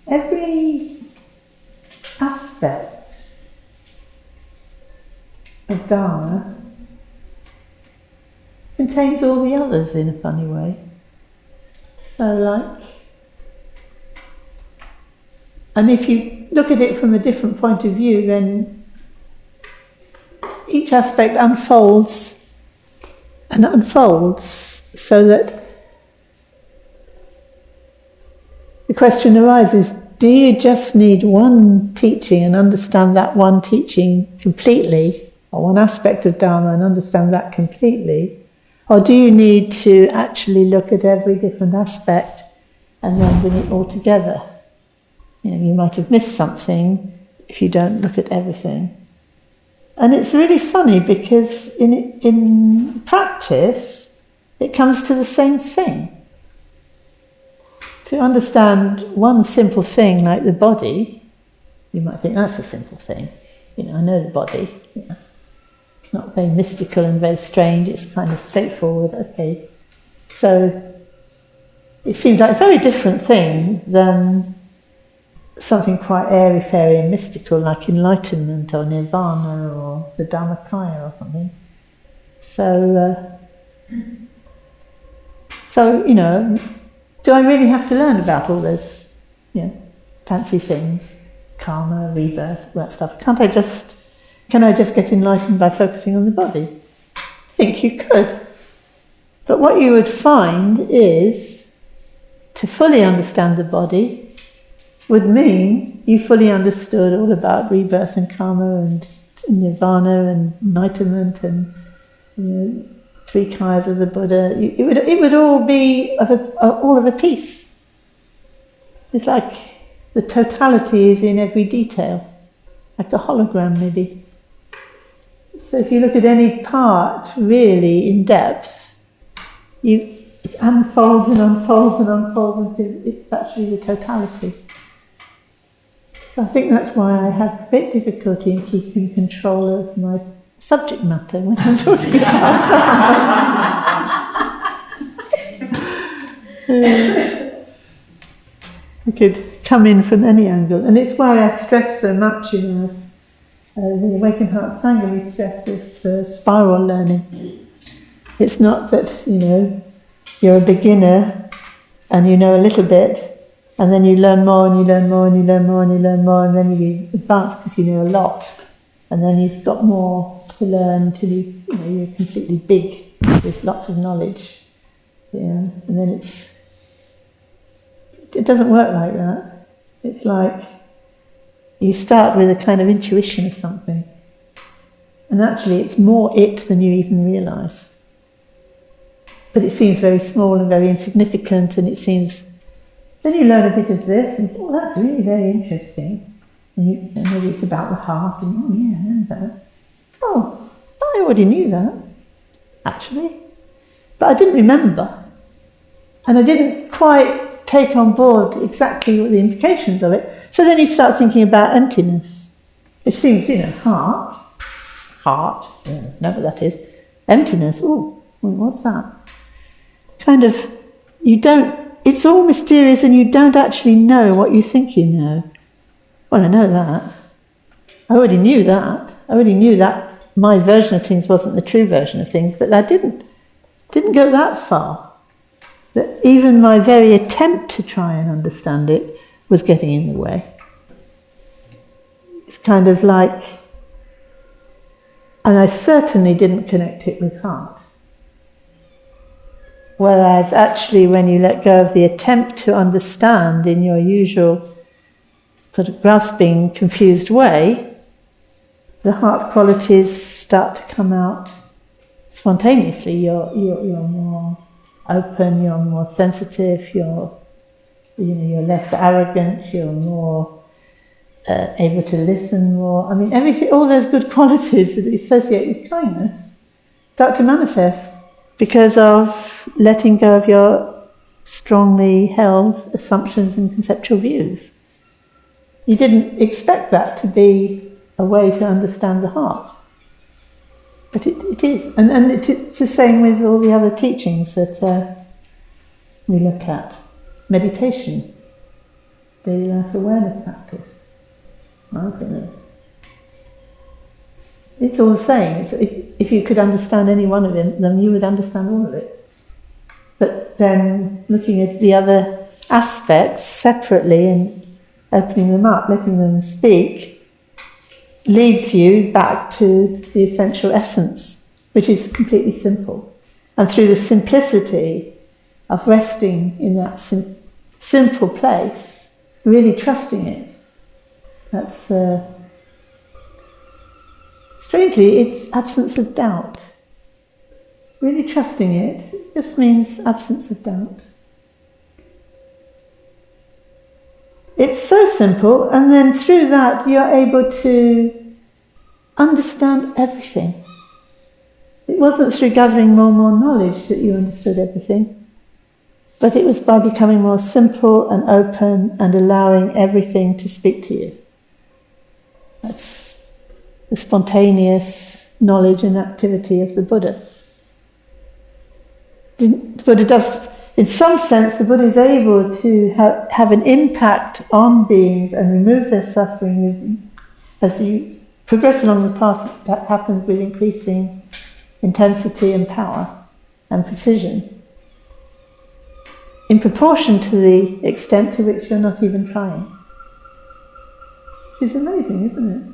every aspect of Dharma contains all the others in a funny way. So and if you look at it from a different point of view, then each aspect unfolds and unfolds, so that the question arises, do you just need one teaching and understand that one teaching completely, or one aspect of Dharma and understand that completely? Or do you need to actually look at every different aspect and then bring it all together? You might have missed something if you don't look at everything. And it's really funny because in practice, it comes to the same thing. To understand one simple thing like the body, you might think that's a simple thing. I know the body. It's not very mystical and very strange, it's kind of straightforward, okay. So it seems like a very different thing than something quite airy-fairy and mystical like enlightenment or nirvana or the Dhammakaya or something. So, do I really have to learn about all those, fancy things, karma, rebirth, that stuff? Can I just get enlightened by focusing on the body? I think you could. But what you would find is, to fully understand the body would mean you fully understood all about rebirth and karma and nirvana and enlightenment and three kayas of the Buddha. It would all be all of a piece. It's like the totality is in every detail, like a hologram maybe. So if you look at any part really in depth, it unfolds and unfolds and unfolds until it's actually the totality. So I think that's why I have great difficulty in keeping control of my subject matter when I'm talking about I could come in from any angle, and it's why I stress so much the Awakened Heart Sangha, we stress this spiral learning. It's not that, you're a beginner and you know a little bit, and then you learn more and you learn more and you learn more and you learn more, and then you advance because you know a lot, and then you've got more to learn till you're completely big with lots of knowledge. And then it doesn't work like that. It's like you start with a kind of intuition of something, and actually it's more it than you even realise. But it seems very small and very insignificant, and it seems... Then you learn a bit of this, and you think, that's really very interesting. And maybe it's about the heart, and I know that. Oh, I already knew that, actually. But I didn't remember. And I didn't quite take on board exactly what the implications of it. So then you start thinking about emptiness, which seems, heart, know what that is. Emptiness, what's that? It's all mysterious and you don't actually know what you think you know. Well, I know that. I already knew that. I already knew that my version of things wasn't the true version of things, but I didn't go that far. That even my very attempt to try and understand it was getting in the way. It's kind of like, and I certainly didn't connect it with heart. Whereas actually when you let go of the attempt to understand in your usual sort of grasping, confused way, the heart qualities start to come out spontaneously. You're more open, you're more sensitive, you're less arrogant, you're more able to listen more. I mean, everything, all those good qualities that associate with kindness start to manifest because of letting go of your strongly held assumptions and conceptual views. You didn't expect that to be a way to understand the heart. But it is. And it's the same with all the other teachings that we look at. Meditation. daily life awareness practice, mindfulness. It's all the same. If you could understand any one of them, you would understand all of it. But then looking at the other aspects separately and opening them up, letting them speak, leads you back to the essential essence, which is completely simple. And through the simplicity of resting in that simple place, really trusting it, that's strangely, it's absence of doubt. Really trusting it just means absence of doubt. It's so simple, and then through that you're able to understand everything. It wasn't through gathering more and more knowledge that you understood everything, but it was by becoming more simple and open and allowing everything to speak to you. That's the spontaneous knowledge and activity of the Buddha. The Buddha does, in some sense, the Buddha is able to have an impact on beings and remove their suffering as you progress along the path. That happens with increasing intensity and power and precision, in proportion to the extent to which you're not even trying. Which is amazing, isn't it?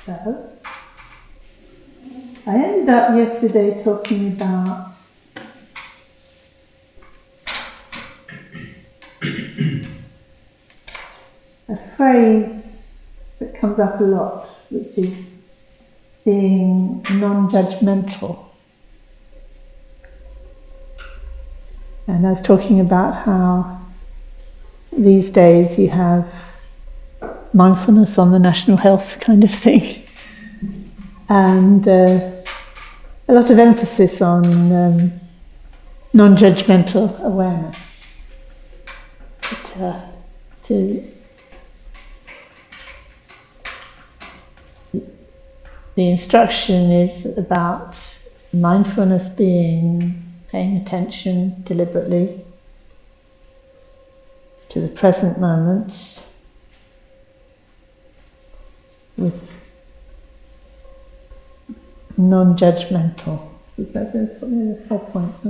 So, I ended up yesterday talking about a phrase that comes up a lot, which is being non-judgmental. And I was talking about how these days you have mindfulness on the national health kind of thing, and a lot of emphasis on non-judgmental awareness. The instruction is about mindfulness being paying attention deliberately to the present moment with non-judgmental. Is that the 4 points?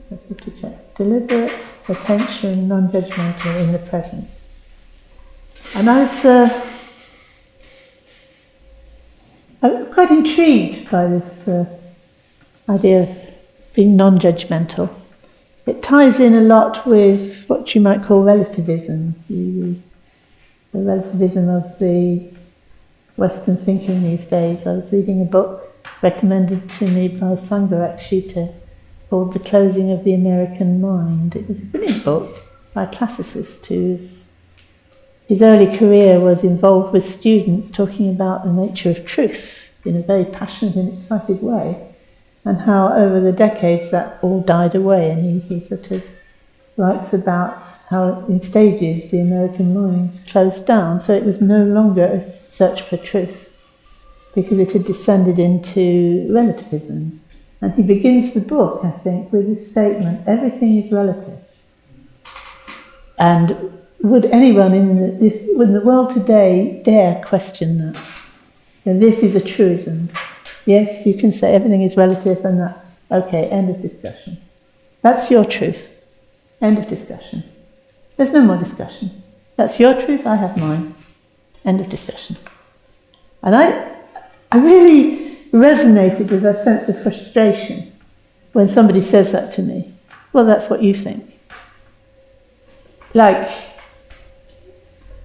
Let's have to check. Deliberate attention, non-judgmental in the present. And I was I'm quite intrigued by this idea of being non-judgmental. It ties in a lot with what you might call relativism, the relativism of the Western thinking these days. I was reading a book recommended to me by Sangha Akshita called The Closing of the American Mind. It was a brilliant book by a classicist whose his early career was involved with students talking about the nature of truth in a very passionate and excited way, and how over the decades that all died away, and he sort of writes about how in stages the American mind closed down, so it was no longer a search for truth because it had descended into relativism. And he begins the book, I think, with this statement: everything is relative. And would anyone in the world today dare question that? And this is a truism. Yes, you can say everything is relative, and that's okay, end of discussion. That's your truth. End of discussion. There's no more discussion. That's your truth, I have mine. End of discussion. And I really resonated with that sense of frustration when somebody says that to me. Well, that's what you think. Like,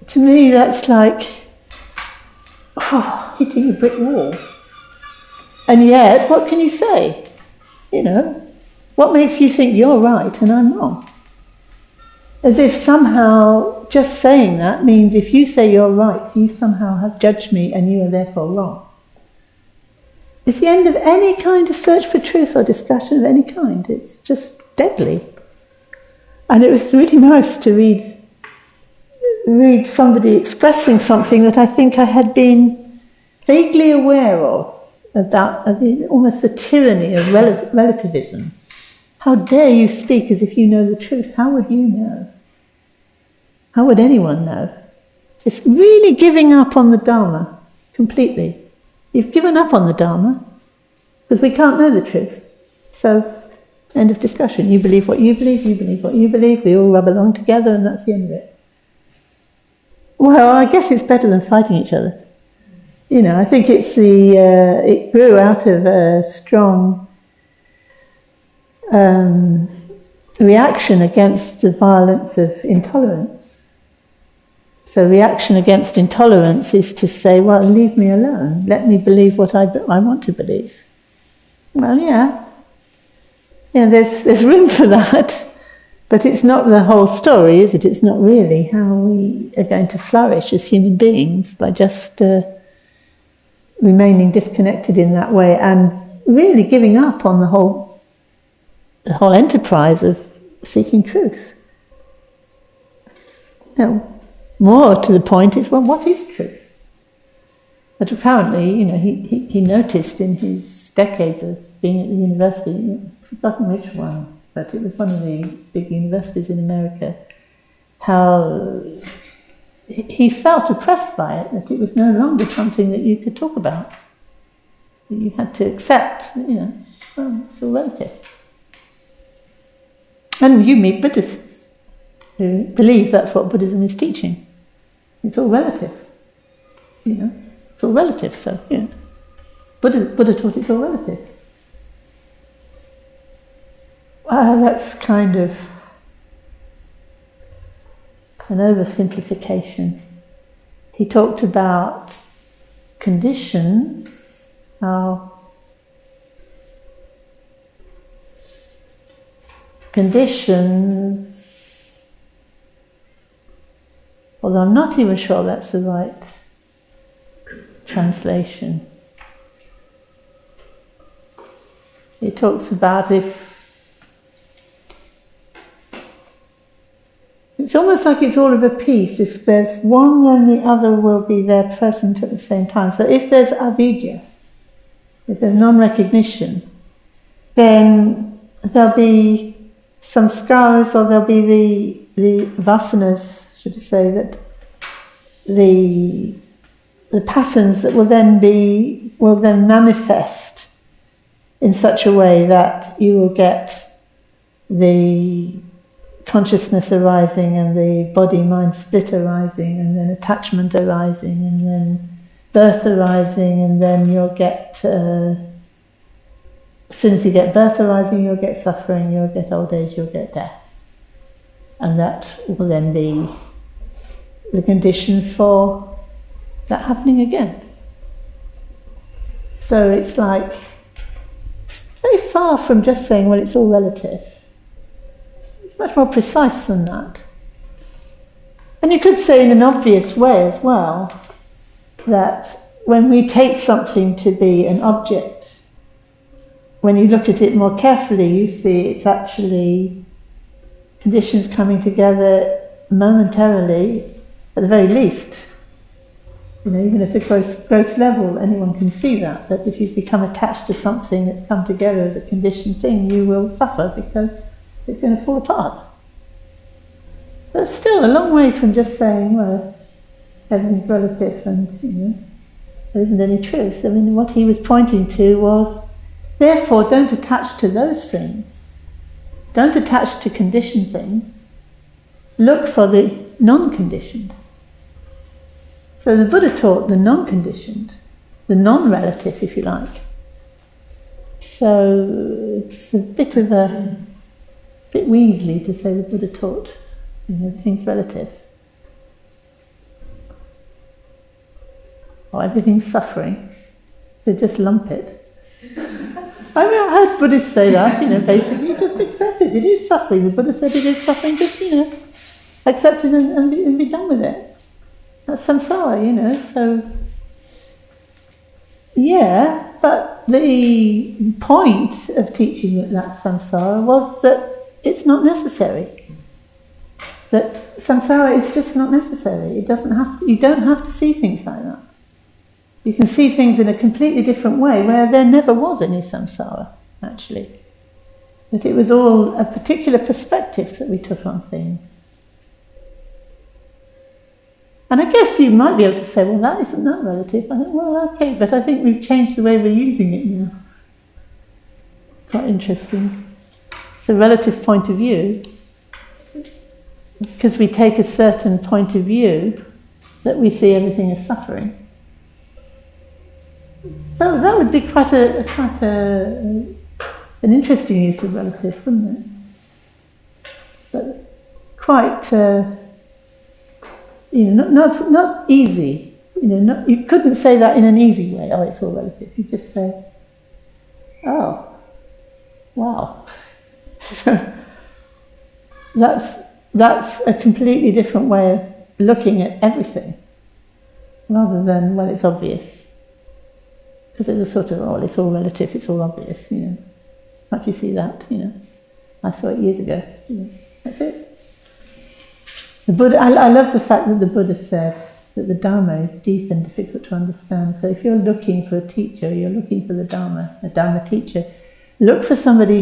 to me that's like hitting a brick wall. And yet, what can you say? You know, what makes you think you're right and I'm wrong? As if somehow just saying that means if you say you're right, you somehow have judged me and you are therefore wrong. It's the end of any kind of search for truth or discussion of any kind. It's just deadly. And it was really nice to read read somebody expressing something that I think I had been vaguely aware of, about almost the tyranny of relativism. How dare you speak as if you know the truth? How would you know? How would anyone know? It's really giving up on the Dharma completely. You've given up on the Dharma because we can't know the truth. So, end of discussion. You believe what you believe, you believe what you believe, we all rub along together, and that's the end of it. Well, I guess it's better than fighting each other. You know, I think it's it grew out of a strong reaction against the violence of intolerance. So reaction against intolerance is to say, well, leave me alone. Let me believe what I want to believe. Well, yeah, there's room for that. But it's not the whole story, is it? It's not really how we are going to flourish as human beings by just remaining disconnected in that way and really giving up on the whole enterprise of seeking truth. Now, more to the point is, well, what is truth? But apparently, you know, he noticed in his decades of being at the university, I've forgotten which one, but it was one of the big universities in America, how he felt oppressed by it, that it was no longer something that you could talk about. You had to accept, you know, well, it's all relative. And you meet Buddhists who believe that's what Buddhism is teaching. It's all relative. You know, it's all relative, so, you know. Buddha taught it's all relative. That's kind of an oversimplification. He talked about conditions, how conditions, although I'm not even sure that's the right translation. He talks about it's almost like it's all of a piece. If there's one, then the other will be there present at the same time. So if there's avidya, if there's non-recognition, then there'll be some scars, or there'll be the vasanas, should I say, that the patterns that will then manifest in such a way that you will get the consciousness arising and the body-mind split arising, and then attachment arising, and then birth arising, and then you'll get, as soon as you get birth arising, you'll get suffering, you'll get old age, you'll get death. And that will then be the condition for that happening again. So it's like, it's very far from just saying, well, it's all relative. Much more precise than that. And you could say in an obvious way as well that when we take something to be an object, when you look at it more carefully, you see it's actually conditions coming together momentarily, at the very least. You know, even if at gross level, anyone can see that if you become attached to something that's come together as a conditioned thing, you will suffer because it's going to fall apart. But still a long way from just saying, well, everything's relative and, you know, there isn't any truth. I mean, what he was pointing to was, therefore, don't attach to those things. Don't attach to conditioned things. Look for the non-conditioned. So the Buddha taught the non-conditioned, the non-relative, if you like. So it's a bit weaselly to say the Buddha taught, you know, things relative. Or everything's suffering, so just lump it. I mean, I've heard Buddhists say that, you know, basically just accept it. It is suffering. The Buddha said it is suffering, just, you know, accept it and be done with it. That's samsara, you know, so yeah, but the point of teaching that that's samsara was that it's not necessary. that samsara is just not necessary. It doesn't have to, you don't have to see things like that. You can see things in a completely different way where there never was any samsara, actually. That it was all a particular perspective that we took on things. And I guess you might be able to say, well, that isn't that relative. I think, well, okay, but I think we've changed the way we're using it now. Quite interesting. It's a relative point of view. Because we take a certain point of view, that we see everything as suffering. So that would be quite an interesting use of relative, wouldn't it? But quite, not easy. You couldn't say that in an easy way. Oh, it's all relative. You just say, oh, wow. That's a completely different way of looking at everything, rather than, well, it's obvious. Because it's a sort of, oh, it's all relative, it's all obvious, How do you see that, I saw it years ago, that's it. The Buddha, I love the fact that the Buddha said that the Dharma is deep and difficult to understand. So if you're looking for a teacher, you're looking for the Dharma, a Dharma teacher, look for somebody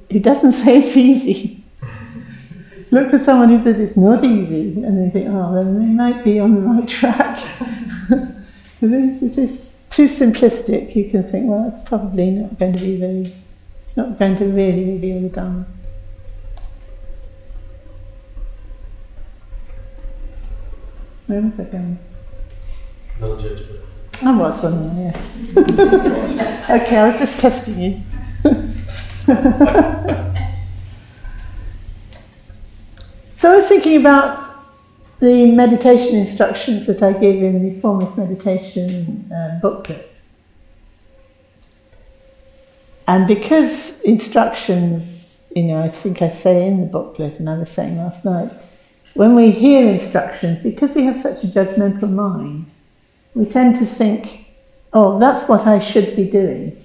who doesn't say it's easy. Look for someone who says it's not easy, and then think, oh, then they might be on the right track. If it is too simplistic, you can think, well, it's probably not going to be it's not going to really reveal the Dharma. Where was I going? No judgment. I was, wasn't I? Yes. Okay, I was just testing you. So I was thinking about the meditation instructions that I gave in the Formless Meditation booklet. And because instructions, I think I say in the booklet, and I was saying last night, when we hear instructions, because we have such a judgmental mind, we tend to think, oh, that's what I should be doing.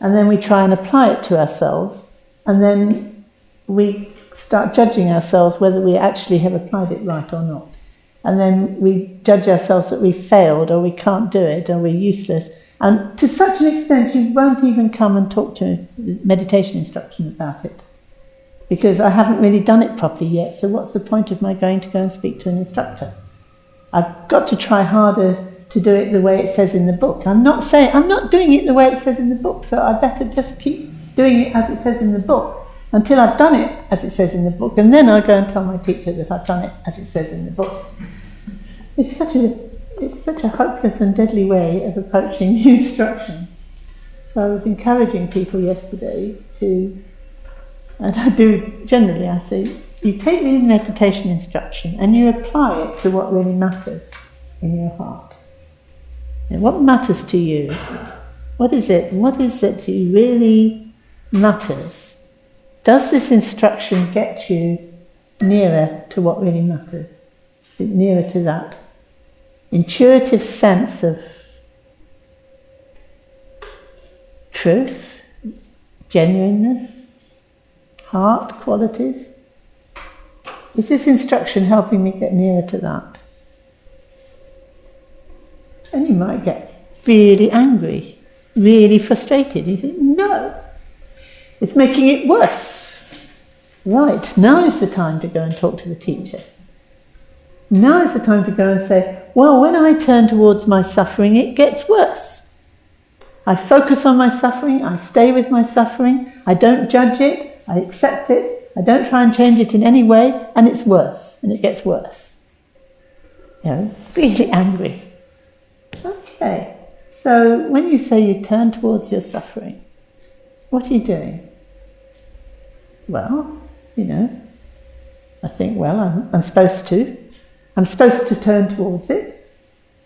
And then we try and apply it to ourselves, and then we start judging ourselves whether we actually have applied it right or not. And then we judge ourselves that we failed, or we can't do it, or we're useless. And to such an extent, you won't even come and talk to meditation instructions about it. Because I haven't really done it properly yet, so what's the point of my going to go and speak to an instructor? I've got to try harder to do it the way it says in the book. I'm not doing it the way it says in the book, so I better just keep doing it as it says in the book until I've done it as it says in the book, and then I'll go and tell my teacher that I've done it as it says in the book. It's such a hopeless and deadly way of approaching the instructions. So I was encouraging people yesterday to, and I do generally, I say, you take the meditation instruction and you apply it to what really matters in your heart. And what matters to you? What is it that really matters? Does this instruction get you nearer to what really matters? Nearer to that intuitive sense of truth, genuineness, heart qualities? Is this instruction helping me get nearer to that? And you might get really angry, really frustrated. You think, no, it's making it worse. Right, now is the time to go and talk to the teacher. Now is the time to go and say, well, when I turn towards my suffering, it gets worse. I focus on my suffering, I stay with my suffering, I don't judge it, I accept it, I don't try and change it in any way, and it's worse, and it gets worse. Really angry. Okay, so when you say you turn towards your suffering, what are you doing? Well, I think, well, I'm supposed to. I'm supposed to turn towards it.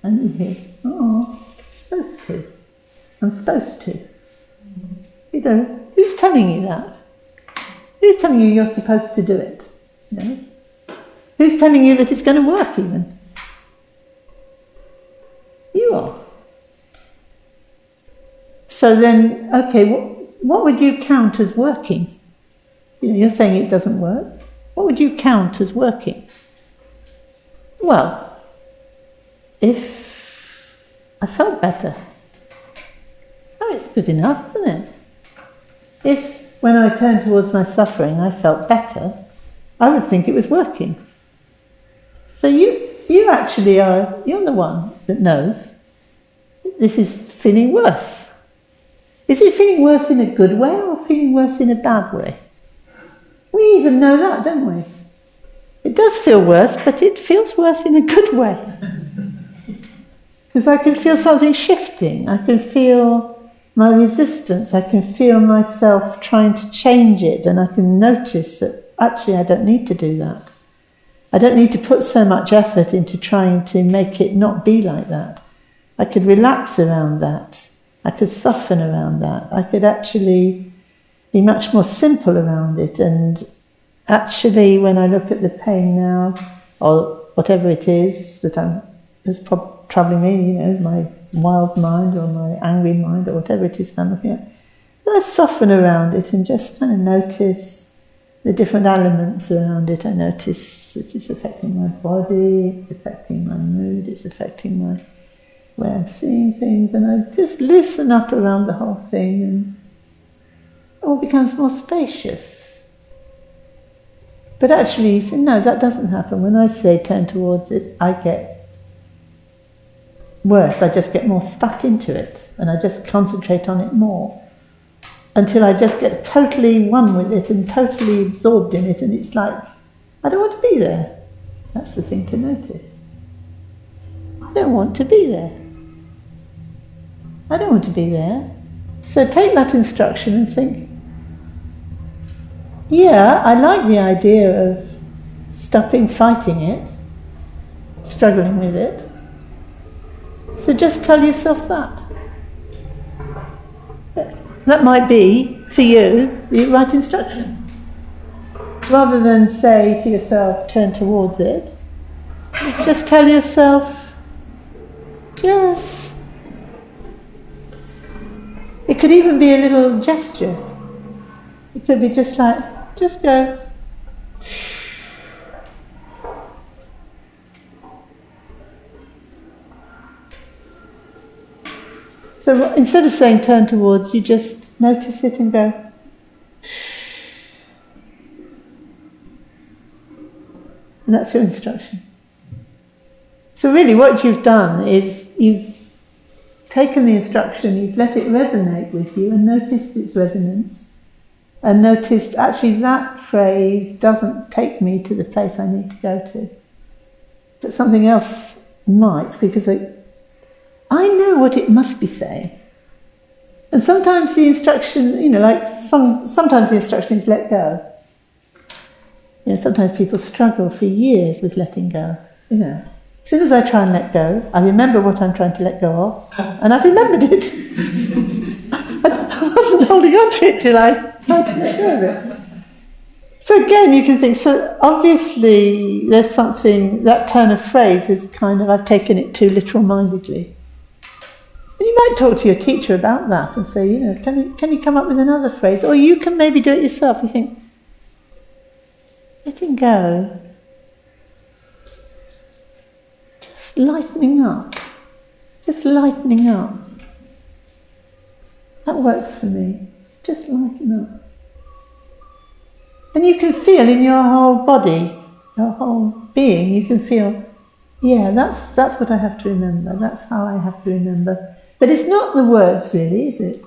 And you hear, oh, I'm supposed to. I'm supposed to. Who's telling you that? Who's telling you you're supposed to do it? Who's telling you that it's going to work even? You are. So then, okay, what would you count as working? You're saying it doesn't work. what would you count as working? Well, if I felt better, oh, it's good enough, isn't it? If when I turned towards my suffering I felt better, I would think it was working. So you actually you're the one that knows this is feeling worse. Is it feeling worse in a good way or feeling worse in a bad way? We even know that, don't we? It does feel worse, but it feels worse in a good way. Because I can feel something shifting. I can feel my resistance. I can feel myself trying to change it, and I can notice that actually I don't need to do that. I don't need to put so much effort into trying to make it not be like that. I could relax around that. I could soften around that. I could actually be much more simple around it. And actually, when I look at the pain now, or whatever it is that's troubling me, my wild mind or my angry mind or whatever it is I'm looking at, I soften around it and just kind of notice the different elements around it. I notice it's affecting my body, it's affecting my mood, it's affecting my way of seeing things, and I just loosen up around the whole thing, and it all becomes more spacious. But actually, you say, no, that doesn't happen. When I say turn towards it, I get worse. I just get more stuck into it, and I just concentrate on it more until I just get totally one with it and totally absorbed in it, and it's like, I don't want to be there. That's the thing to notice. I don't want to be there. I don't want to be there. So take that instruction and think, yeah, I like the idea of stopping fighting it, struggling with it. So just tell yourself that. That might be, for you, the right instruction. Rather than say to yourself, turn towards it, just tell yourself, it could even be a little gesture. It could be just like, just go. So instead of saying turn towards, you just notice it and go. And that's your instruction. So really what you've done is you've taken the instruction, you've let it resonate with you and noticed its resonance, and noticed actually that phrase doesn't take me to the place I need to go to. But something else might, because I know what it must be saying. And sometimes the instruction, sometimes the instruction is let go. Sometimes people struggle for years with letting go. As soon as I try and let go, I remember what I'm trying to let go of, and I've remembered it. I wasn't holding on to it till I tried to let go of it. So again, you can think, so obviously there's something, that turn of phrase is kind of, I've taken it too literal-mindedly. And you might talk to your teacher about that and say, can you come up with another phrase? Or you can maybe do it yourself. You think, letting go, just lightening up. That works for me. Just lighten up. And you can feel in your whole body, your whole being, you can feel, yeah, that's what I have to remember. That's how I have to remember. But it's not the words really, is it?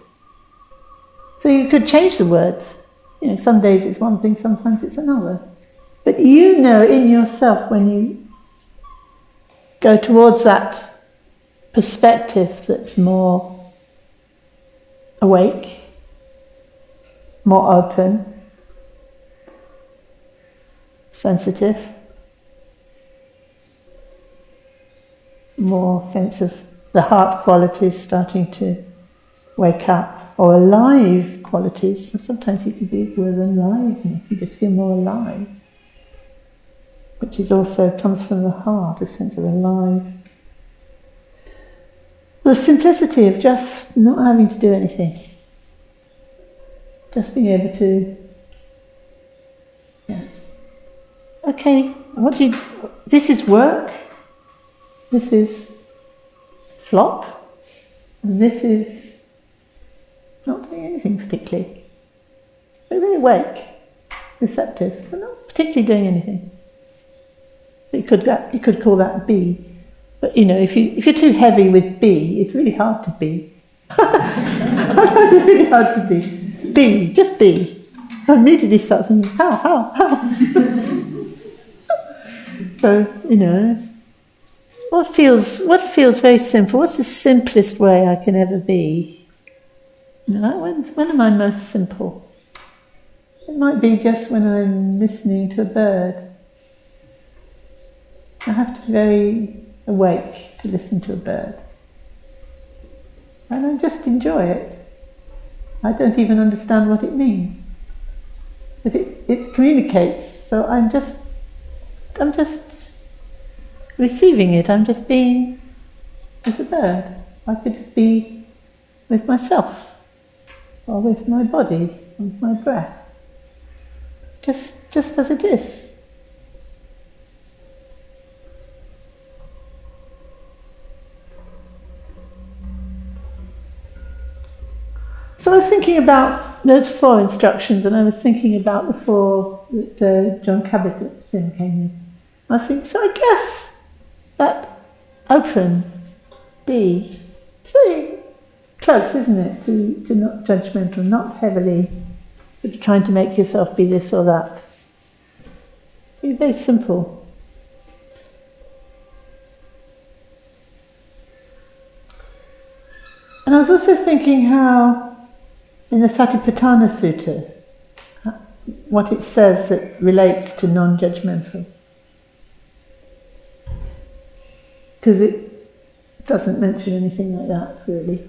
So you could change the words. Some days it's one thing, sometimes it's another. But you know in yourself when you go towards that perspective that's more awake, more open, sensitive, more sense of the heart qualities starting to wake up, or alive qualities. So sometimes you could use the word aliveness, you just feel more alive, which is also comes from the heart, a sense of alive. The simplicity of just not having to do anything, just being able to okay, this is work, this is flop, and this is not doing anything particularly. But really awake, receptive, but not particularly doing anything. So you could call that B. But if you're too heavy with B, it's really hard to be. It's really hard to be. B, just be. I immediately start thinking, how? So, what feels very simple? What's the simplest way I can ever be? When am I most simple? It might be just when I'm listening to a bird. I have to be very awake to listen to a bird. And I just enjoy it. I don't even understand what it means. But it communicates, so I'm just receiving it. I'm just being with the bird. I could just be with myself, or with my body, or with my breath. Just as it is. So I was thinking about those 4 instructions, and I was thinking about the 4 that John Kabat-Zinn came in. I think, so I guess that open, be, it's very close, isn't it, to not judgmental, not heavily sort of trying to make yourself be this or that. It's very simple. And I was also thinking how in the Satipatthana Sutta, what it says that relates to non-judgmental. Because it doesn't mention anything like that, really.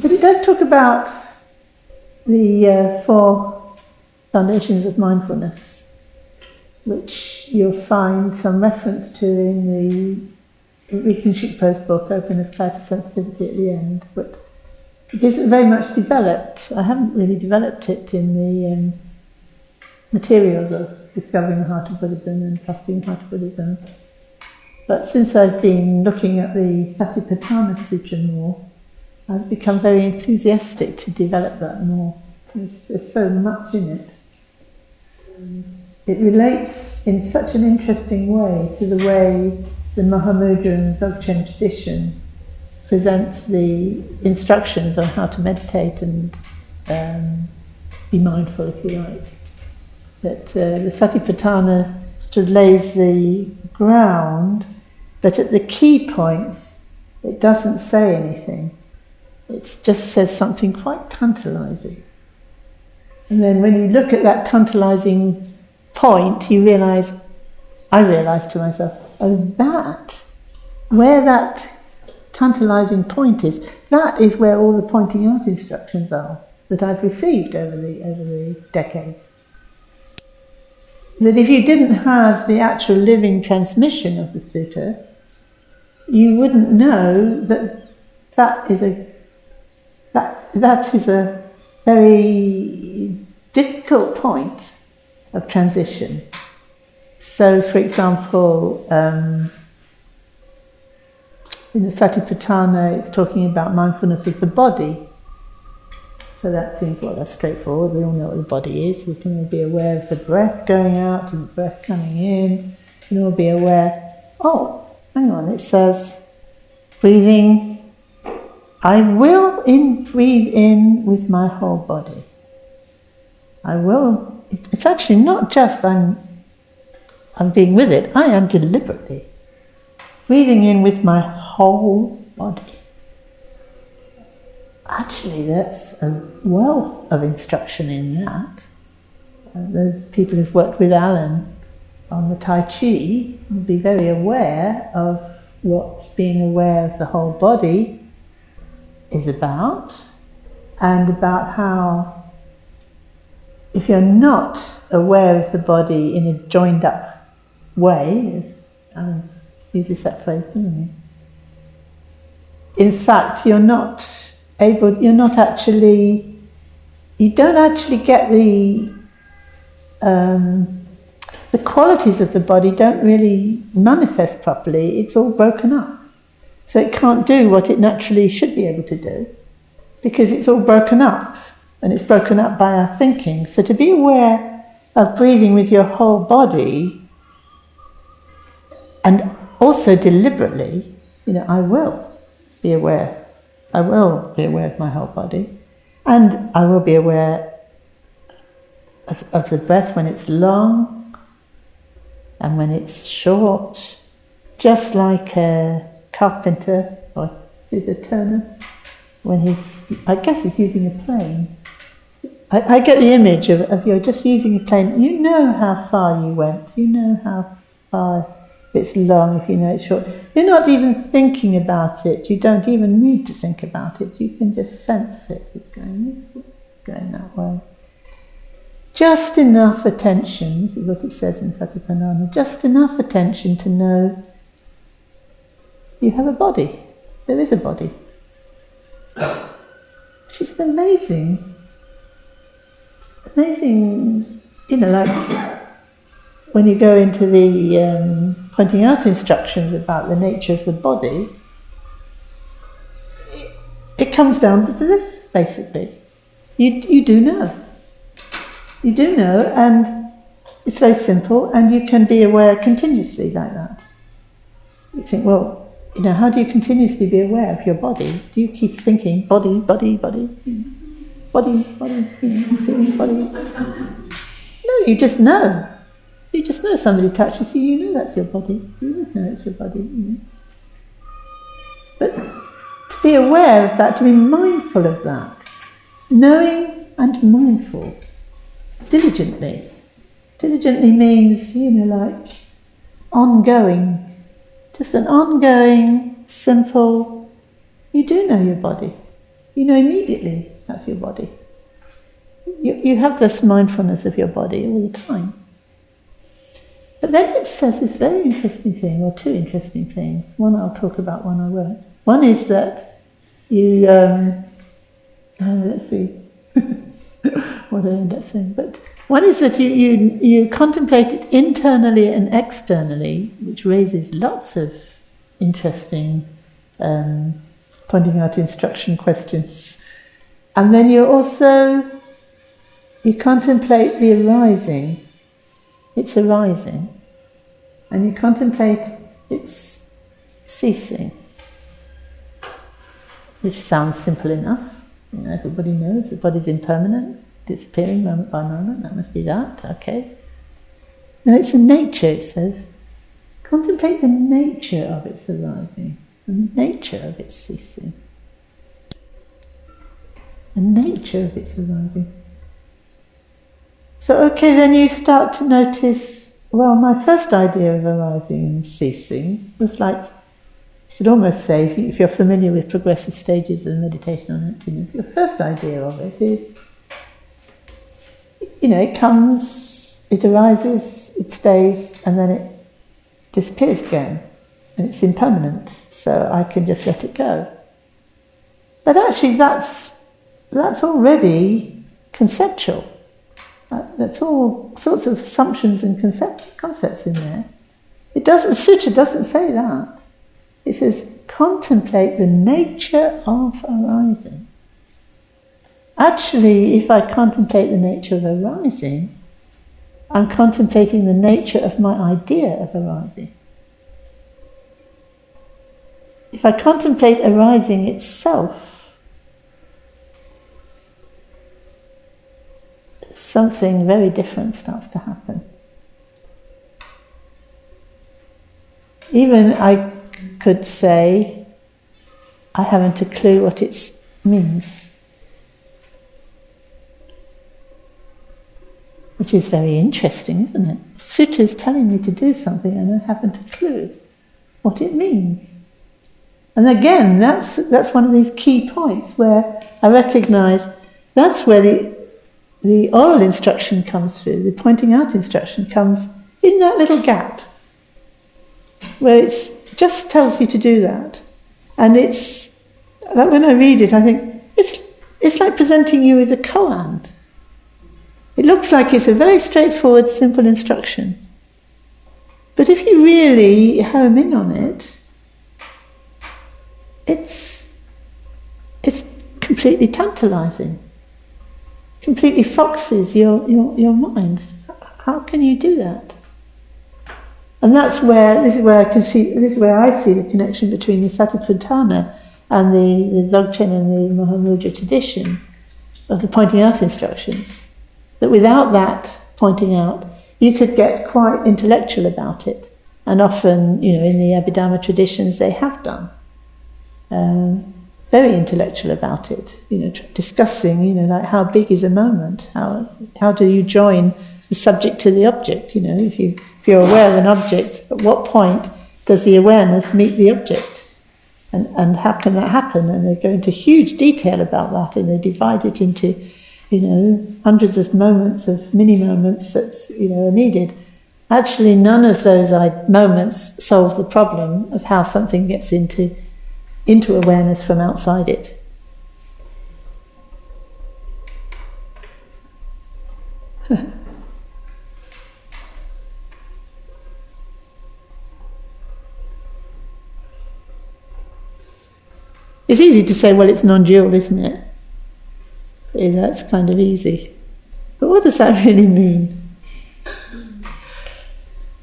But it does talk about the 4 foundations of mindfulness, which you'll find some reference to in the Rikin Shikpo's book, Openness, Clarity, Sensitivity at the end. But it isn't very much developed. I haven't really developed it in the materials of Discovering the Heart of Buddhism and Trusting the Heart of Buddhism. But since I've been looking at the Satipatthana Sutra more, I've become very enthusiastic to develop that more. There's so much in it. It relates in such an interesting way to the way the Mahamudra and Dzogchen tradition presents the instructions on how to meditate and be mindful, if you like. That the Satipatthana sort of lays the ground, but at the key points it doesn't say anything. It just says something quite tantalising. And then when you look at that tantalising point, I realise to myself, where that tantalising point is, that is where all the pointing out instructions are that I've received over the decades. That if you didn't have the actual living transmission of the sutta, you wouldn't know that is a very difficult point of transition. So, for example, in the Satipatthana, it's talking about mindfulness of the body. So that seems, that's straightforward. We all know what the body is. We can all be aware of the breath going out and the breath coming in. We can all be aware, hang on, it says, breathing, I will breathe in with my whole body. I will, it's actually not just I'm being with it, I am deliberately breathing in with my whole body. Actually, that's a wealth of instruction in that. Those people who've worked with Alan on the Tai Chi will be very aware of what being aware of the whole body is about, and about how if you're not aware of the body in a joined up way, as Alan uses that phrase, doesn't he? In fact, you don't actually get the the qualities of the body don't really manifest properly. It's all broken up. So it can't do what it naturally should be able to do because it's all broken up, and it's broken up by our thinking. So to be aware of breathing with your whole body, and also deliberately, I will be aware. I will be aware of my whole body, and I will be aware of the breath when it's long and when it's short, just like a carpenter, or is a turner, when I guess he's using a plane. I get the image of you're just using a plane. You know how far you went. You know how far, if it's long, if you know it's short. You're not even thinking about it. You don't even need to think about it. You can just sense it. It's going this way, it's going that way. Just enough attention, this is what it says in Satipatthana, just enough attention to know you have a body. There is a body. Which is amazing, like when you go into the pointing out instructions about the nature of the body, it comes down to this, basically. You do know. You do know, and it's very simple, and you can be aware continuously like that. You think, well, how do you continuously be aware of your body? Do you keep thinking, body, body, body, body, body, body? No, you just know. You just know somebody touches you, you know that's your body. You just know it's your body. But to be aware of that, to be mindful of that, knowing and mindful, diligently. Diligently means, like ongoing. Just an ongoing, simple, you do know your body. You know immediately that's your body. You have this mindfulness of your body all the time. But then it says this very interesting thing, or two interesting things. One I'll talk about, one I won't. One is that you, let's see what I end up saying. But one is that you contemplate it internally and externally, which raises lots of interesting pointing out instruction questions. And then you contemplate the arising, its arising, and you contemplate its ceasing, which sounds simple enough. Everybody knows the body's impermanent, disappearing moment by moment, that must be that, okay. Now it's the nature, it says. Contemplate the nature of its arising, and the nature of its ceasing. The nature of its arising. So, okay, then you start to notice, well, my first idea of arising and ceasing was like, you could almost say, if you're familiar with progressive stages of meditation on emptiness, the first idea of it is, it comes, it arises, it stays, and then it disappears again. And it's impermanent, so I can just let it go. But actually that's already conceptual. That's all sorts of assumptions and concepts in there. The sutra doesn't say that. It says, contemplate the nature of arising. Actually, if I contemplate the nature of arising, I'm contemplating the nature of my idea of arising. If I contemplate arising itself, something very different starts to happen. Even I could say, I haven't a clue what it means. Which is very interesting, isn't it? The sutra is telling me to do something and I haven't a clue what it means. And again, that's one of these key points where I recognise that's where the oral instruction comes through, the pointing out instruction comes in that little gap, where it just tells you to do that. And it's, like when I read it, I think, it's like presenting you with a koan. It looks like it's a very straightforward, simple instruction. But if you really home in on it, it's completely tantalizing. Completely foxes your mind. How can you do that? And this is where I see the connection between the Satipatthana and the Dzogchen and the Mahamudra tradition of the pointing out instructions. That without that pointing out, you could get quite intellectual about it. And often, in the Abhidhamma traditions, they have done. Very intellectual about it, discussing, like how big is a moment? How do you join the subject to the object? If you're aware of an object, at what point does the awareness meet the object? And how can that happen? And they go into huge detail about that, and they divide it into, hundreds of moments, of mini moments that, are needed. Actually, none of those moments solve the problem of how something gets into awareness from outside it. It's easy to say, well, it's non-dual, isn't it? Yeah, that's kind of easy. But what does that really mean?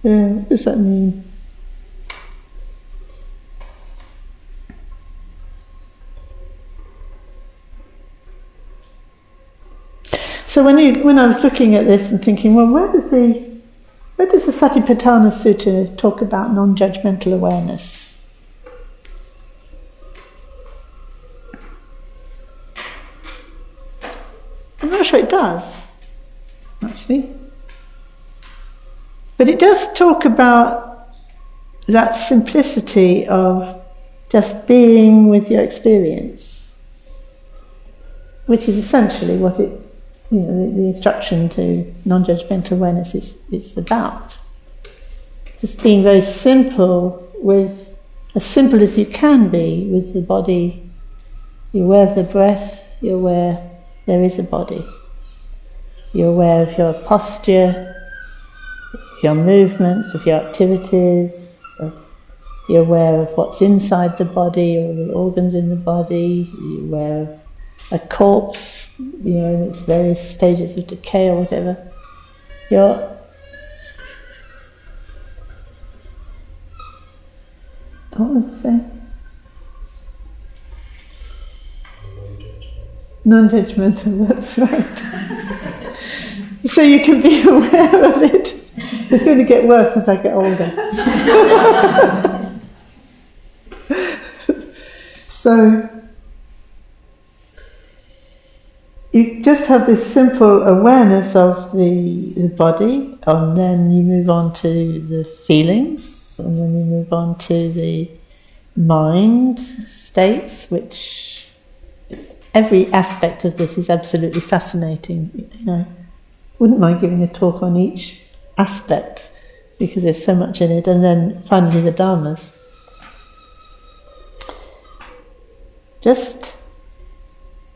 Yeah, what does that mean? So when I was looking at this and thinking, well, where does the Satipatthana Sutta talk about non-judgmental awareness? I'm not sure it does, actually. But it does talk about that simplicity of just being with your experience, which is essentially what it, the instruction to non-judgmental awareness is about. Just being very simple, as simple as you can be with the body. You're aware of the breath, you're aware there is a body. You're aware of your posture, your movements, of your activities. You're aware of what's inside the body, or the organs in the body. You're aware of a corpse, in its various stages of decay or whatever. What was I saying? Non-judgmental, that's right. So you can be aware of it. It's going to get worse as I get older. So you just have this simple awareness of the body, and then you move on to the feelings, and then you move on to the mind states, which every aspect of this is absolutely fascinating. Wouldn't mind giving a talk on each aspect because there's so much in it. And then finally the dharmas. Just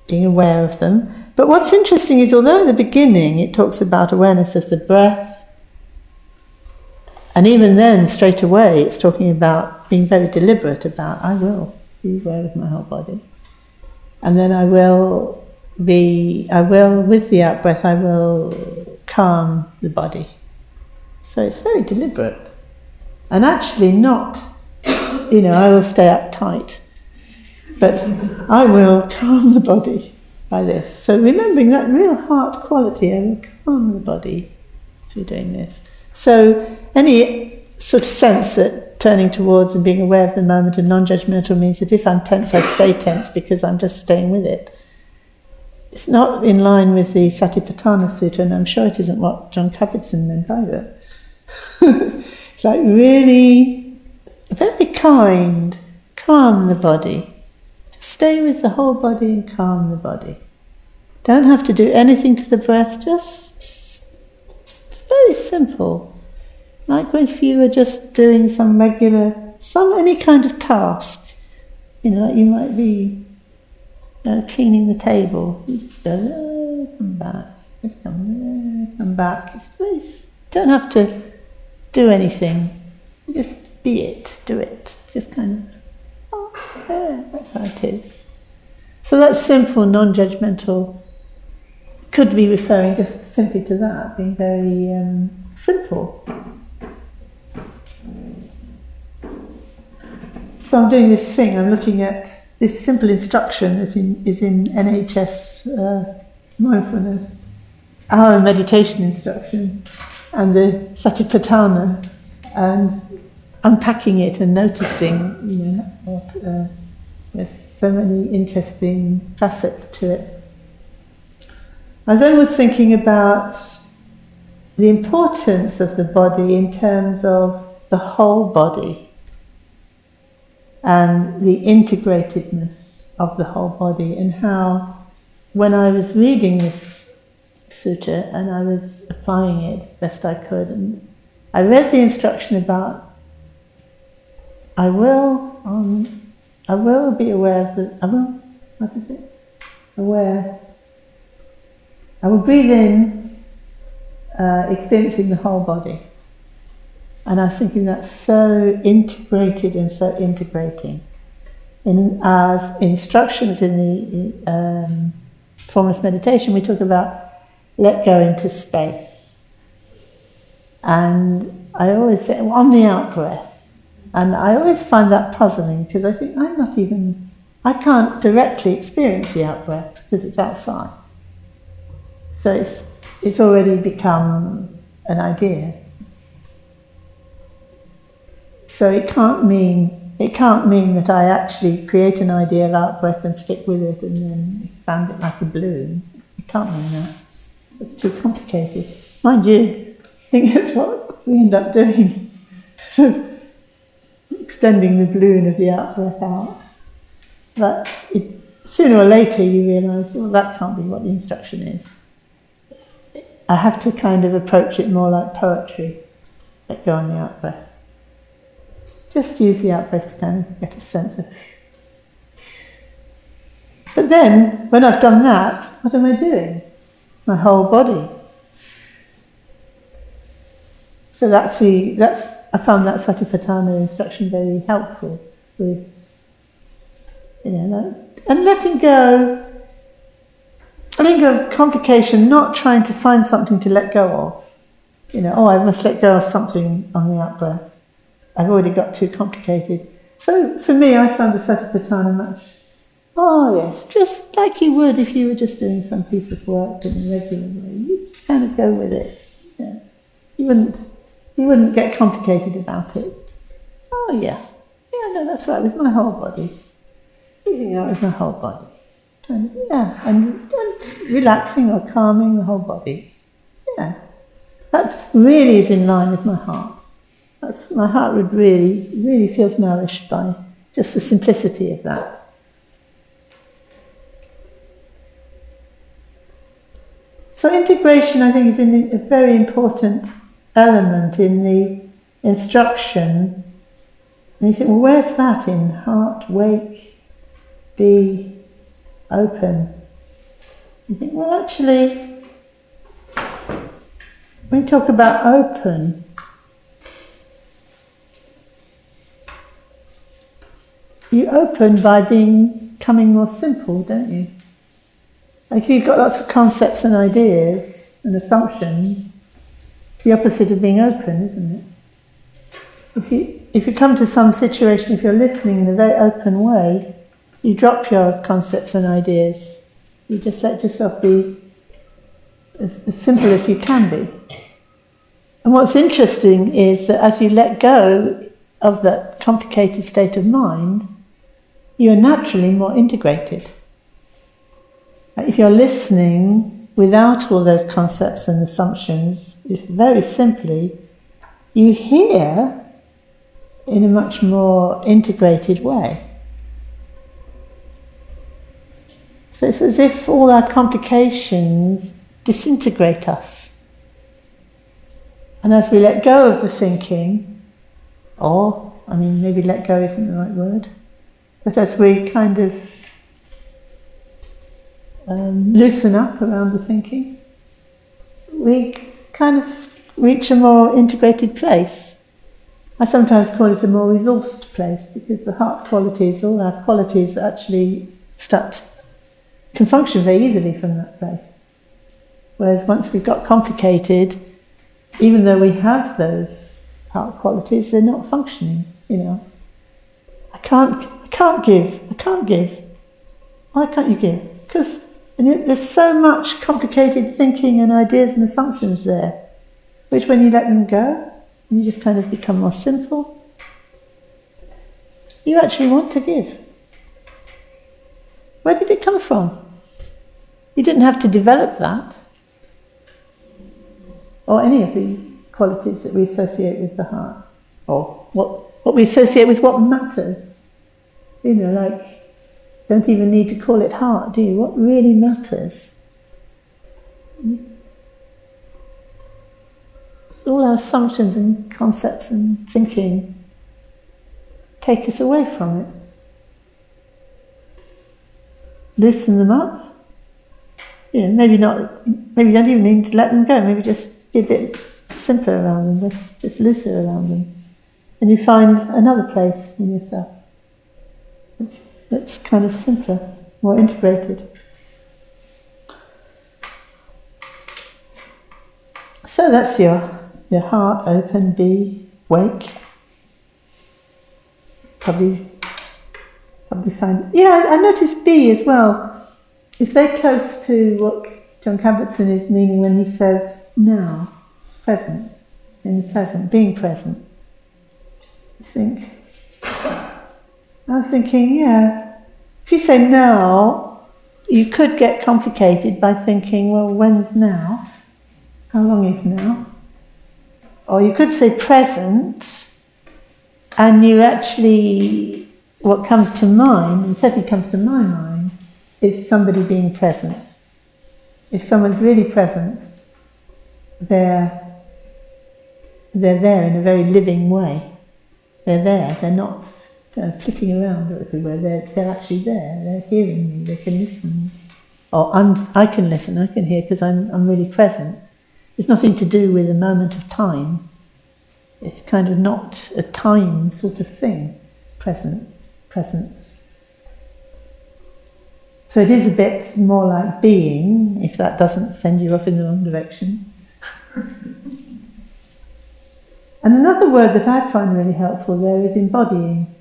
being aware of them. But what's interesting is, although at the beginning it talks about awareness of the breath, and even then straight away it's talking about being very deliberate about, I will be aware of my whole body. And then I will, with the out-breath, I will calm the body. So it's very deliberate. And actually not, I will stay uptight. But I will calm the body by this. So remembering that real heart quality, I will calm the body through doing this. So any sort of sense that turning towards and being aware of the moment and non-judgmental means that if I'm tense, I stay tense because I'm just staying with it. It's not in line with the Satipatthana Sutta, and I'm sure it isn't what John Kabat-Zinn meant either. It's like really very kind, calm the body. Just stay with the whole body and calm the body. Don't have to do anything to the breath, just very simple. Like if you were just doing any kind of task, like you might be cleaning the table. You just go, come back, Just come there, come back. You don't have to do anything. Just be it, do it. Just kind of, oh, yeah, that's how it is. So that simple, non-judgmental could be referring just simply to that, being very simple. So I'm doing this thing, I'm looking at this simple instruction that is in NHS Mindfulness, our meditation instruction, and the Satipatthana, and unpacking it and noticing, what, there's so many interesting facets to it. I then was thinking about the importance of the body in terms of the whole body and the integratedness of the whole body, and how when I was reading this sutta and I was applying it as best I could, and I read the instruction about I will be aware of the, aware. I will breathe in, experiencing the whole body. And I was thinking that's so integrated and so integrating. In our instructions in the formless meditation, we talk about let go into space. And I always say, on the out breath. And I always find that puzzling, because I think I can't directly experience the out breath because it's outside. So it's already become an idea. So it can't mean that I actually create an idea of out breath and stick with it and then expand it like a balloon. It can't mean that. It's too complicated. Mind you, I think that's what we end up doing. Extending the balloon of the out breath out. But sooner or later you realise, well, that can't be what the instruction is. I have to kind of approach it more like poetry. Let go on the out breath. Just use the out breath to kind of get a sense of. But then, when I've done that, what am I doing? My whole body. So I found that Satipatthana instruction very helpful with, and letting go of complication, not trying to find something to let go of. I must let go of something on the out breath. I've already got too complicated. So for me, I found the Satipatthana much, just like you would if you were just doing some piece of work in a regular way. You just kind of go with it. Yeah. You wouldn't get complicated about it. No, that's right, with my whole body. Breathing out with my whole body. And relaxing or calming the whole body. Yeah, that really is in line with my heart. My heart would really feels nourished by just the simplicity of that. So integration, I think, is a very important element in the instruction. And you think, well, where's that in heart, wake, be, open? You think, well, actually, when we talk about open, you open by becoming more simple, don't you? Like you've got lots of concepts and ideas and assumptions. It's the opposite of being open, isn't it? If you come to some situation, if you're listening in a very open way, you drop your concepts and ideas. You just let yourself be as simple as you can be. And what's interesting is that as you let go of that complicated state of mind, you are naturally more integrated. If you're listening without all those concepts and assumptions, if very simply, you hear in a much more integrated way. So it's as if all our complications disintegrate us. And as we let go of the thinking, maybe let go isn't the right word, but as we kind of loosen up around the thinking, we kind of reach a more integrated place. I sometimes call it a more resourced place, because the heart qualities, all our qualities actually can function very easily from that place. Whereas once we've got complicated, even though we have those heart qualities, they're not functioning, I can't give. Why can't you give? Because there's so much complicated thinking and ideas and assumptions there, which when you let them go, and you just kind of become more simple, you actually want to give. Where did it come from? You didn't have to develop that, or any of the qualities that we associate with the heart, or what we associate with what matters. Don't even need to call it heart, do you? What really matters? All our assumptions and concepts and thinking take us away from it. Loosen them up. Maybe you don't even need to let them go. Maybe just be a bit simpler around them, just looser around them. And you find another place in yourself that's kind of simpler, more integrated. So that's your heart open, be wake. Probably find. I noticed be as well. It's very close to what John Kabat-Zinn is meaning when he says now, present, in the present, being present. I was thinking, if you say now, you could get complicated by thinking, well, when's now? How long is now? Or you could say present, and you actually, what comes to mind, and certainly comes to my mind, is somebody being present. If someone's really present, they're there in a very living way. They're there, they're not flitting around everywhere, they're actually there, they're hearing me, they can listen. Or I can listen, I can hear, because I'm really present. It's nothing to do with a moment of time. It's kind of not a time sort of thing, presence. So it is a bit more like being, if that doesn't send you off in the wrong direction. And another word that I find really helpful there is embodying.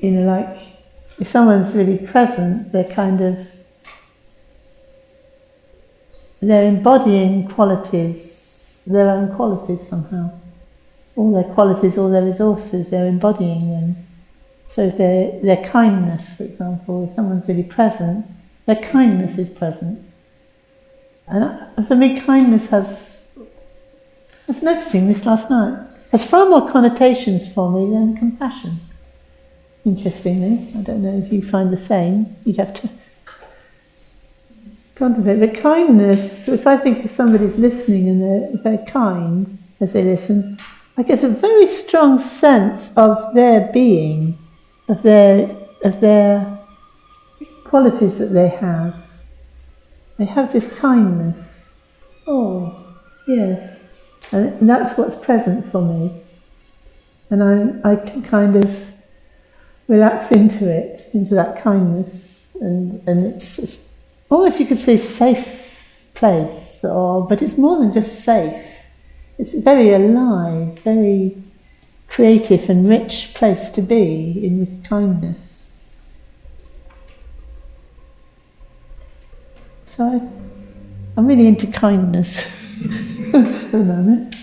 If someone's really present, they're embodying qualities, their own qualities somehow. All their qualities, all their resources, they're embodying them. So if their kindness, for example, if someone's really present, their kindness is present. And for me, kindness I was noticing this last night, has far more connotations for me than compassion. Interestingly, I don't know if you find the same. You'd have to contemplate. But kindness, if I think if somebody's listening and they're kind as they listen, I get a very strong sense of their being, of their qualities that they have. They have this kindness. Oh, yes. And that's what's present for me. And I can kind of relax into that kindness. And it's almost, you could say, safe place. But it's more than just safe. It's very alive, very creative and rich place to be in this kindness. So I'm really into kindness for the moment.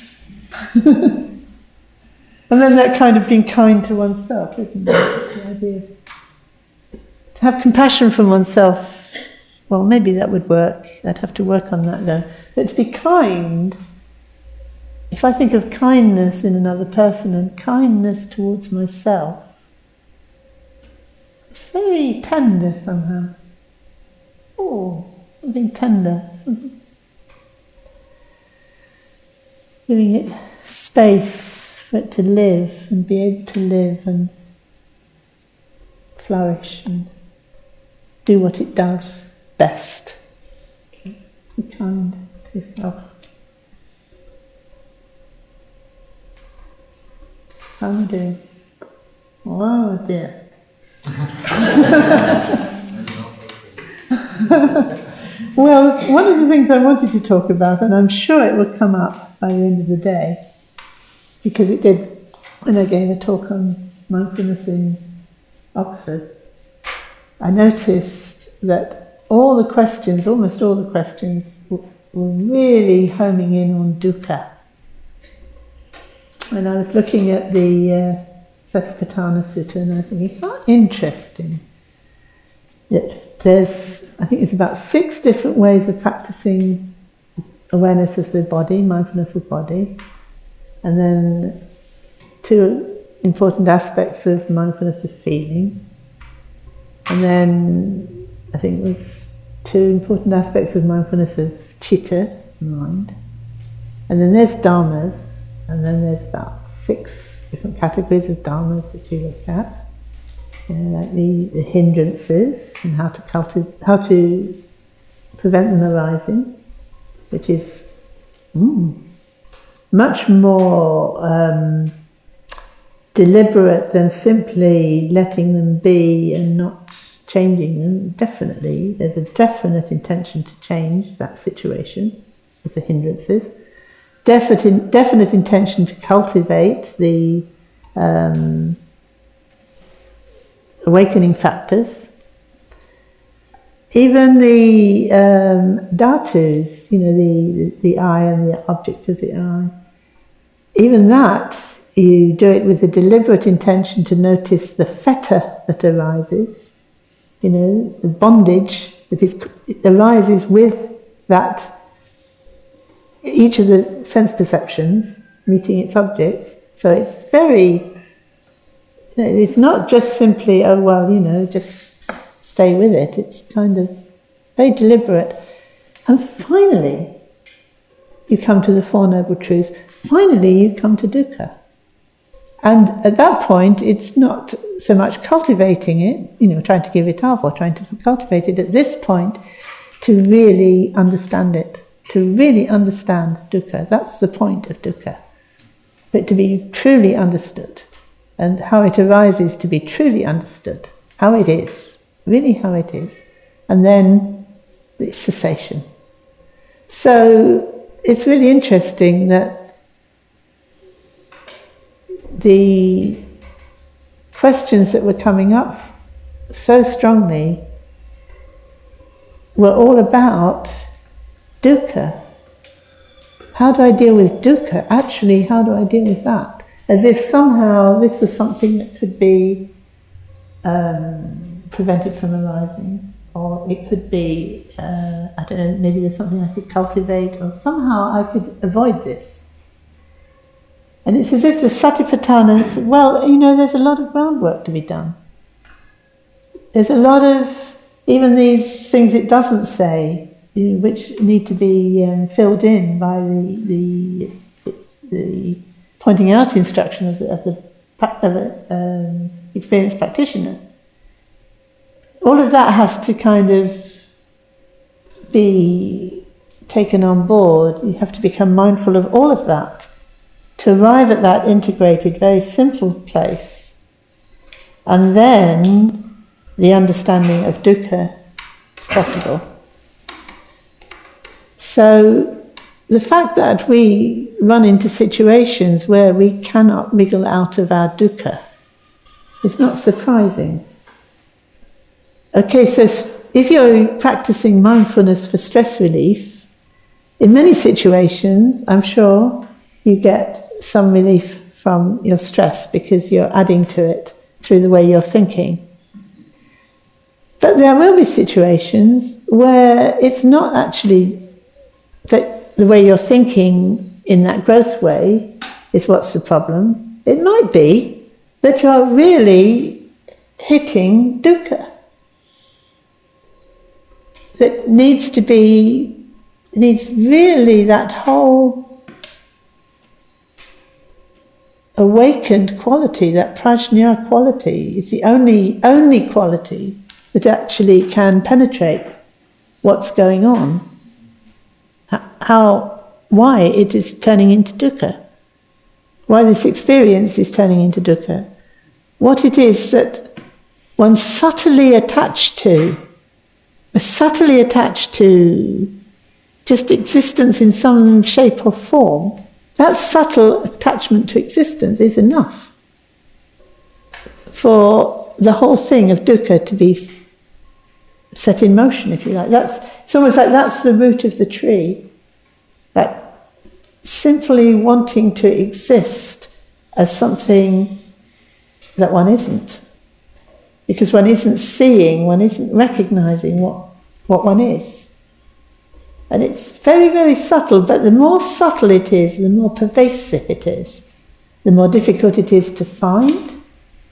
And then that kind of being kind to oneself, isn't it? The idea. To have compassion for oneself, well, maybe that would work. I'd have to work on that though. But to be kind, if I think of kindness in another person and kindness towards myself, it's very tender somehow. Oh, something tender. Giving it space for it to live and be able to live and flourish and do what it does best. kind to yourself. How am I doing? Oh dear. Well, one of the things I wanted to talk about, and I'm sure it will come up by the end of the day, because it did when I gave a talk on mindfulness in Oxford, I noticed that almost all the questions were really homing in on dukkha. And I was looking at the Satipatthana Sutta and I was thinking, how interesting that I think it's about 6 different ways of practicing awareness of the body, mindfulness of body, and then 2 important aspects of mindfulness of feeling, and then I think it was 2 important aspects of mindfulness of chitta, mind, and then there's dharmas, and then there's about 6 different categories of dharmas that you look at. Like the hindrances and how to prevent them arising, which is much more deliberate than simply letting them be and not changing them. Definitely, there's a definite intention to change that situation with the hindrances. Definite intention to cultivate the awakening factors. Even the dhatus, the eye and the object of the eye, even that, you do it with a deliberate intention to notice the fetter that arises, the bondage that arises with that, each of the sense perceptions meeting its objects. So it's very, it's not just simply, just stay with it. It's kind of very deliberate. And finally, you come to the 4 Noble Truths. Finally, you come to dukkha. And at that point, it's not so much cultivating it, trying to give it up or trying to cultivate it. At this point, to really understand it, to really understand dukkha. That's the point of dukkha. For it to be truly understood. And how it arises to be truly understood. How it is. Really how it is. And then it's cessation. So it's really interesting that the questions that were coming up so strongly were all about dukkha. How do I deal with dukkha? Actually, how do I deal with that? As if somehow this was something that could be prevented from arising, or it could be, maybe there's something I could cultivate, or somehow I could avoid this. And it's as if the Satipatthana, there's a lot of groundwork to be done. There's a lot of, even these things it doesn't say, which need to be filled in by the pointing out instruction of the experienced practitioner. All of that has to kind of be taken on board. You have to become mindful of all of that to arrive at that integrated, very simple place. And then the understanding of dukkha is possible. So the fact that we run into situations where we cannot wriggle out of our dukkha is not surprising. Okay, so if you're practicing mindfulness for stress relief, in many situations, I'm sure you get some relief from your stress because you're adding to it through the way you're thinking. But there will be situations where it's not actually that the way you're thinking in that growth way is what's the problem. It might be that you're really hitting dukkha. That needs really that whole awakened quality, that prajna quality, is the only quality that actually can penetrate what's going on. why it is turning into dukkha, why this experience is turning into dukkha, what it is that one's subtly attached to just existence in some shape or form. That subtle attachment to existence is enough for the whole thing of dukkha to be set in motion, if you like. It's almost like that's the root of the tree, that simply wanting to exist as something that one isn't. Because one isn't seeing, one isn't recognizing what one is. And it's very, very subtle, but the more subtle it is, the more pervasive it is, the more difficult it is to find,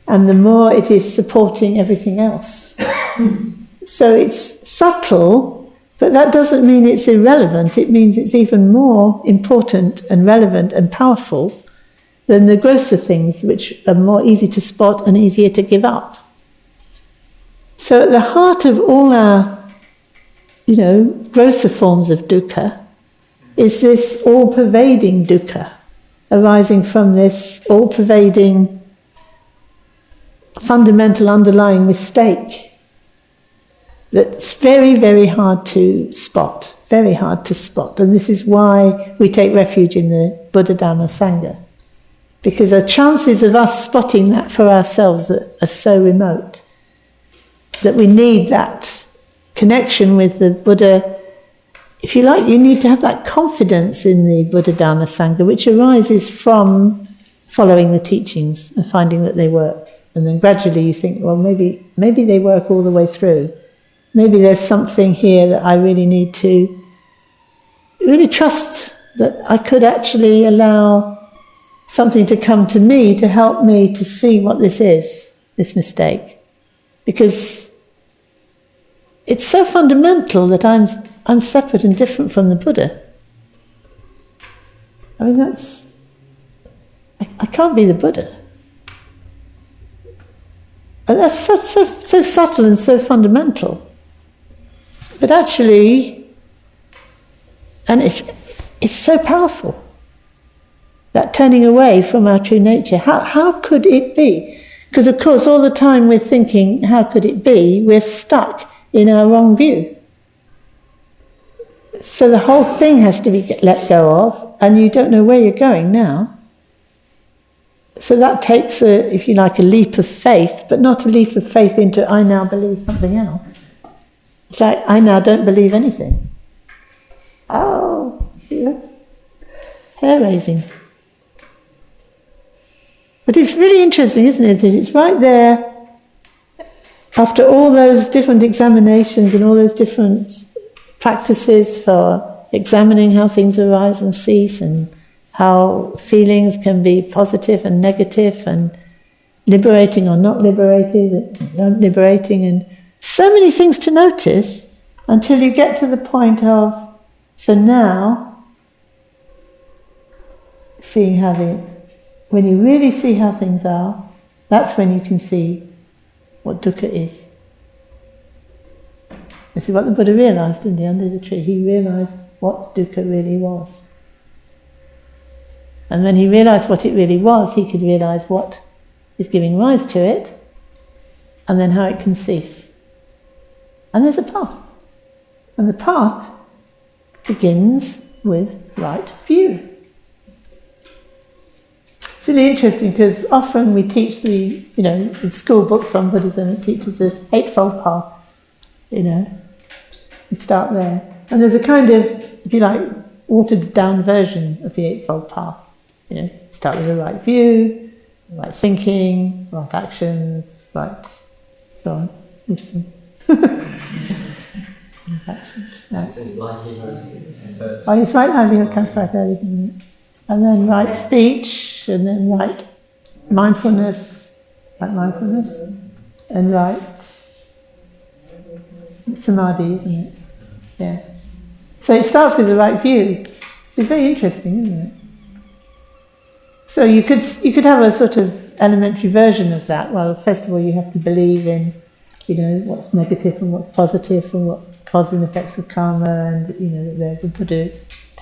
and the more it is supporting everything else. So it's subtle, but that doesn't mean it's irrelevant. It means it's even more important and relevant and powerful than the grosser things, which are more easy to spot and easier to give up. So at the heart of all our grosser forms of dukkha is this all-pervading dukkha, arising from this all-pervading fundamental underlying mistake that's very, very hard to spot, very hard to spot. And this is why we take refuge in the Buddha, Dhamma, Sangha, because the chances of us spotting that for ourselves are so remote that we need that connection with the Buddha. If you like, you need to have that confidence in the Buddha, Dhamma, Sangha, which arises from following the teachings and finding that they work. And then gradually you think, well, maybe they work all the way through. Maybe there's something here that I really need to really trust, that I could actually allow something to come to me to help me to see what this is, this mistake. Because it's so fundamental that I'm separate and different from the Buddha. I mean, I can't be the Buddha. And that's so subtle and so fundamental. But actually, and it's so powerful, that turning away from our true nature. How could it be? Because of course all the time we're thinking, how could it be? We're stuck in our wrong view. So the whole thing has to be let go of, and you don't know where you're going now. So that takes, if you like, a leap of faith, but not a leap of faith into I now believe something else. It's like, I now don't believe anything. Oh, yeah. Hair-raising. But it's really interesting, isn't it? It's right there, after all those different examinations and all those different practices for examining how things arise and cease, and how feelings can be positive and negative, and liberating or not liberating, and so many things to notice until you get to the point of, so now, seeing how when you really see how things are, that's when you can see what dukkha is. This is what the Buddha realised, didn't he, under the tree? He realised what dukkha really was. And when he realised what it really was, he could realise what is giving rise to it, and then how it can cease. And there's a path. And the path begins with right view. It's really interesting because often we teach in school books on Buddhism, it teaches the Eightfold Path, we start there. And there's a kind of, if you like, watered down version of the Eightfold Path. Start with the right view, right thinking, right actions, right, go on, listen. Actions, no. Oh yes, right livelihood comes quite early, doesn't it? And then right speech, and then right mindfulness, and right samadhi, isn't it? Yeah. So it starts with the right view. It's very interesting, isn't it? So you could have a sort of elementary version of that. Well, first of all, you have to believe in, what's negative and what's positive, and what cause and effects of karma, and the Buddha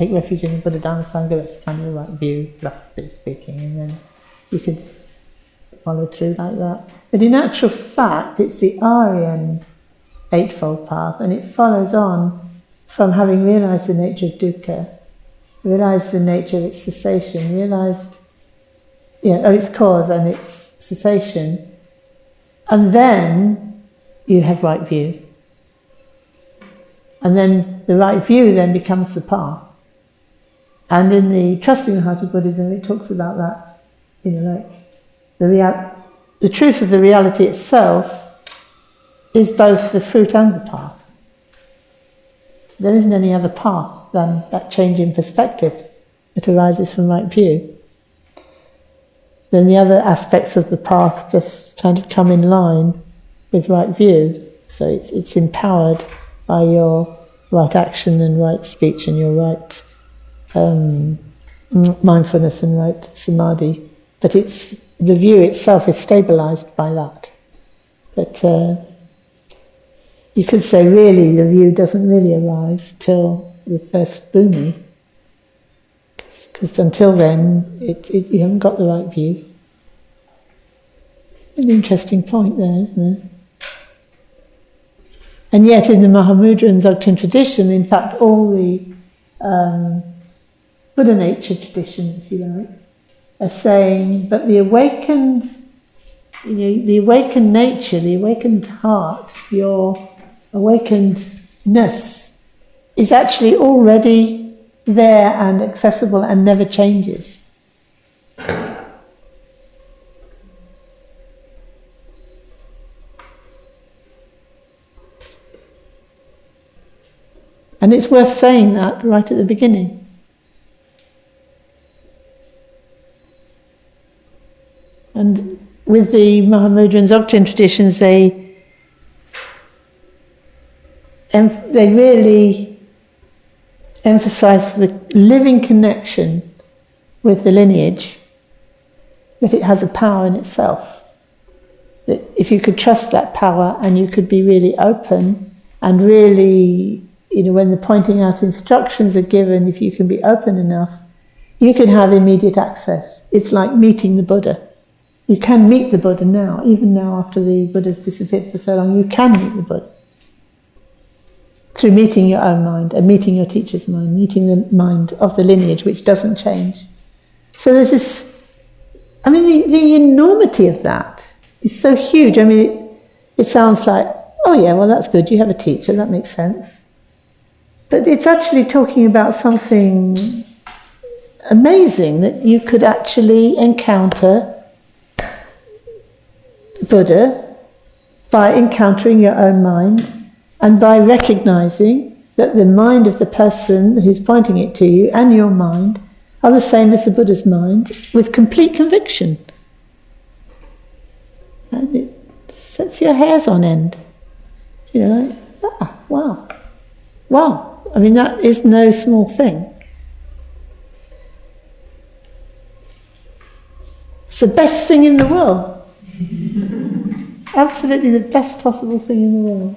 take refuge in the Buddha Dhamma Sangha, that's kind of the right view, roughly speaking, and then you could follow through like that. But in actual fact, it's the Aryan Eightfold Path, and it follows on from having realised the nature of dukkha, realised the nature of its cessation, realised its cause and its cessation, and then you have right view. And then the right view then becomes the path. And in the Trusting Heart of Buddhism, it talks about that, like the truth of the reality itself is both the fruit and the path. There isn't any other path than that change in perspective that arises from right view. Then the other aspects of the path just kind of come in line with right view. So it's empowered by your right action and right speech and your right mindfulness and right samadhi. But the view itself is stabilized by that. But you could say really the view doesn't really arise till the first bhumi. Because until then, you haven't got the right view. An interesting point there, isn't it? And yet in the Mahamudra and Dzogchen tradition, in fact all the Buddha nature traditions, if you like, are saying, but the awakened, the awakened nature, the awakened heart, your awakenedness is actually already there and accessible and never changes. And it's worth saying that right at the beginning. And with the Mahamudra and Dzogchen traditions, they really emphasize the living connection with the lineage, that it has a power in itself. That if you could trust that power and you could be really open and really, when the pointing out instructions are given, if you can be open enough, you can have immediate access. It's like meeting the Buddha. You can meet the Buddha now, even now after the Buddha's disappeared for so long, you can meet the Buddha. Through meeting your own mind and meeting your teacher's mind, meeting the mind of the lineage, which doesn't change. So there's this, the enormity of that is so huge. It sounds like, oh yeah, well that's good, you have a teacher, that makes sense. But it's actually talking about something amazing, that you could actually encounter Buddha by encountering your own mind and by recognizing that the mind of the person who's pointing it to you and your mind are the same as the Buddha's mind, with complete conviction. And it sets your hairs on end. Wow. That is no small thing. It's the best thing in the world. Absolutely the best possible thing in the world.